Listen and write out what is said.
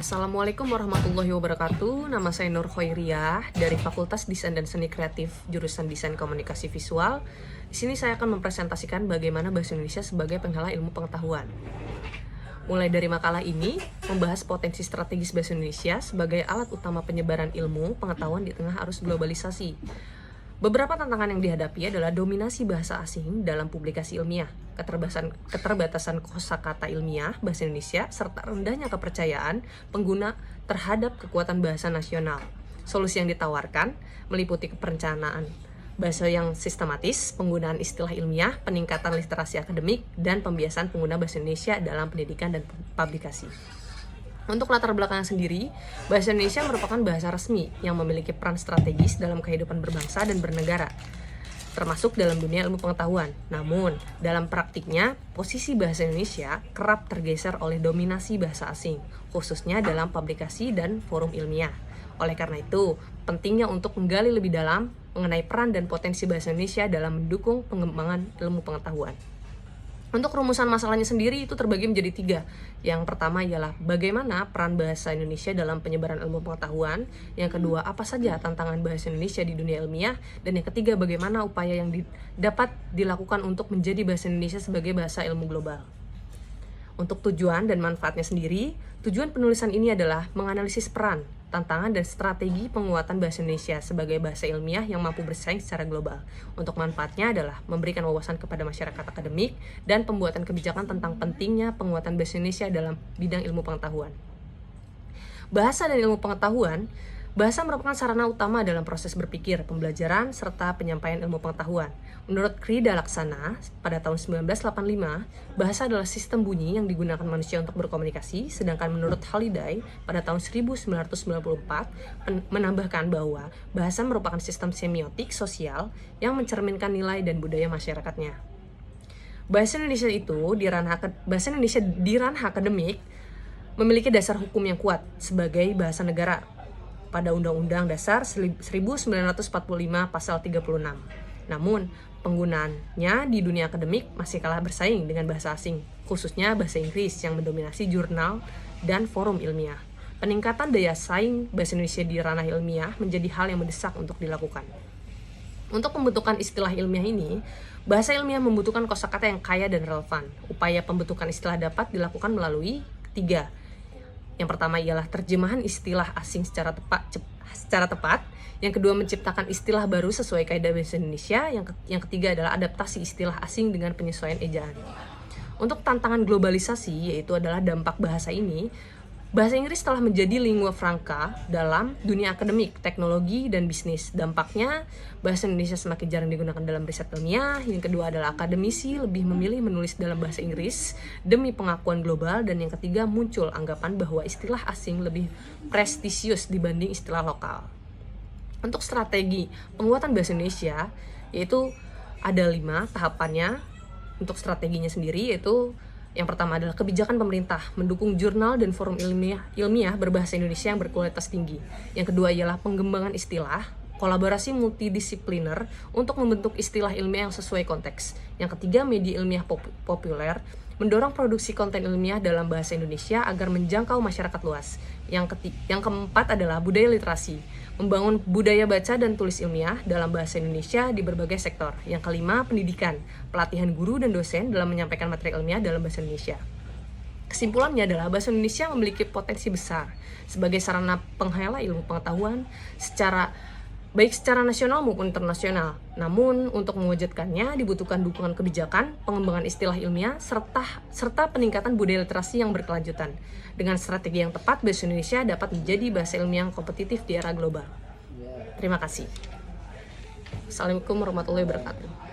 Assalamualaikum warahmatullahi wabarakatuh. Nama saya Nur Khoiriyah dari Fakultas Desain dan Seni Kreatif jurusan Desain Komunikasi Visual. Di sini saya akan mempresentasikan bagaimana bahasa Indonesia sebagai penghala ilmu pengetahuan. Mulai dari makalah ini membahas potensi strategis bahasa Indonesia sebagai alat utama penyebaran ilmu pengetahuan di tengah arus globalisasi. Beberapa tantangan yang dihadapi adalah dominasi bahasa asing dalam publikasi ilmiah, keterbatasan kosakata ilmiah bahasa Indonesia, serta rendahnya kepercayaan pengguna terhadap kekuatan bahasa nasional. Solusi yang ditawarkan meliputi perencanaan bahasa yang sistematis, penggunaan istilah ilmiah, peningkatan literasi akademik, dan pembiasaan pengguna bahasa Indonesia dalam pendidikan dan publikasi. Untuk latar belakang sendiri, bahasa Indonesia merupakan bahasa resmi yang memiliki peran strategis dalam kehidupan berbangsa dan bernegara, termasuk dalam dunia ilmu pengetahuan. Namun, dalam praktiknya, posisi bahasa Indonesia kerap tergeser oleh dominasi bahasa asing, khususnya dalam publikasi dan forum ilmiah. Oleh karena itu, pentingnya untuk menggali lebih dalam mengenai peran dan potensi bahasa Indonesia dalam mendukung pengembangan ilmu pengetahuan. Untuk rumusan masalahnya sendiri itu terbagi menjadi 3. Yang pertama ialah bagaimana peran bahasa Indonesia dalam penyebaran ilmu pengetahuan. Yang kedua, apa saja tantangan bahasa Indonesia di dunia ilmiah. Dan yang ketiga, bagaimana upaya yang dapat dilakukan untuk menjadi bahasa Indonesia sebagai bahasa ilmu global. Untuk tujuan dan manfaatnya sendiri, tujuan penulisan ini adalah menganalisis peran, tantangan, dan strategi penguatan bahasa Indonesia sebagai bahasa ilmiah yang mampu bersaing secara global. Untuk manfaatnya adalah memberikan wawasan kepada masyarakat akademik dan pembuatan kebijakan tentang pentingnya penguatan bahasa Indonesia dalam bidang ilmu pengetahuan. Bahasa dan ilmu pengetahuan. Bahasa merupakan sarana utama dalam proses berpikir, pembelajaran, serta penyampaian ilmu pengetahuan. Menurut Krida Laksana, pada tahun 1985, bahasa adalah sistem bunyi yang digunakan manusia untuk berkomunikasi, sedangkan menurut Halliday, pada tahun 1994, menambahkan bahwa bahasa merupakan sistem semiotik sosial yang mencerminkan nilai dan budaya masyarakatnya. Bahasa Indonesia di ranah akademik memiliki dasar hukum yang kuat sebagai bahasa negara pada Undang-Undang Dasar 1945 pasal 36. Namun, penggunaannya di dunia akademik masih kalah bersaing dengan bahasa asing, khususnya bahasa Inggris yang mendominasi jurnal dan forum ilmiah. Peningkatan daya saing bahasa Indonesia di ranah ilmiah menjadi hal yang mendesak untuk dilakukan. Untuk pembentukan istilah ilmiah ini, bahasa ilmiah membutuhkan kosakata yang kaya dan relevan. Upaya pembentukan istilah dapat dilakukan melalui 3. Yang pertama ialah terjemahan istilah asing secara tepat. Yang kedua, menciptakan istilah baru sesuai kaidah bahasa Indonesia. Yang ketiga adalah adaptasi istilah asing dengan penyesuaian ejaan. Untuk tantangan globalisasi, yaitu adalah dampak bahasa ini, bahasa Inggris telah menjadi lingua franca dalam dunia akademik, teknologi, dan bisnis. Dampaknya, bahasa Indonesia semakin jarang digunakan dalam riset ilmiah. Yang kedua adalah akademisi lebih memilih menulis dalam bahasa Inggris demi pengakuan global. Dan yang ketiga, muncul anggapan bahwa istilah asing lebih prestisius dibanding istilah lokal. Untuk strategi penguatan bahasa Indonesia, yaitu ada 5 tahapannya. Untuk strateginya sendiri, yaitu yang pertama adalah kebijakan pemerintah mendukung jurnal dan forum ilmiah berbahasa Indonesia yang berkualitas tinggi. Yang kedua ialah pengembangan istilah, kolaborasi multidisipliner untuk membentuk istilah ilmiah yang sesuai konteks. Yang ketiga, media ilmiah populer, mendorong produksi konten ilmiah dalam bahasa Indonesia agar menjangkau masyarakat luas. Yang keempat adalah budaya literasi, membangun budaya baca dan tulis ilmiah dalam bahasa Indonesia di berbagai sektor. Yang kelima, pendidikan, pelatihan guru dan dosen dalam menyampaikan materi ilmiah dalam bahasa Indonesia. Kesimpulannya adalah bahasa Indonesia memiliki potensi besar sebagai sarana penghala ilmu pengetahuan baik secara nasional maupun internasional. Namun, untuk mewujudkannya dibutuhkan dukungan kebijakan, pengembangan istilah ilmiah, serta peningkatan budaya literasi yang berkelanjutan. Dengan strategi yang tepat, bahasa Indonesia dapat menjadi bahasa ilmiah yang kompetitif di era global. Terima kasih. Assalamualaikum warahmatullahi wabarakatuh.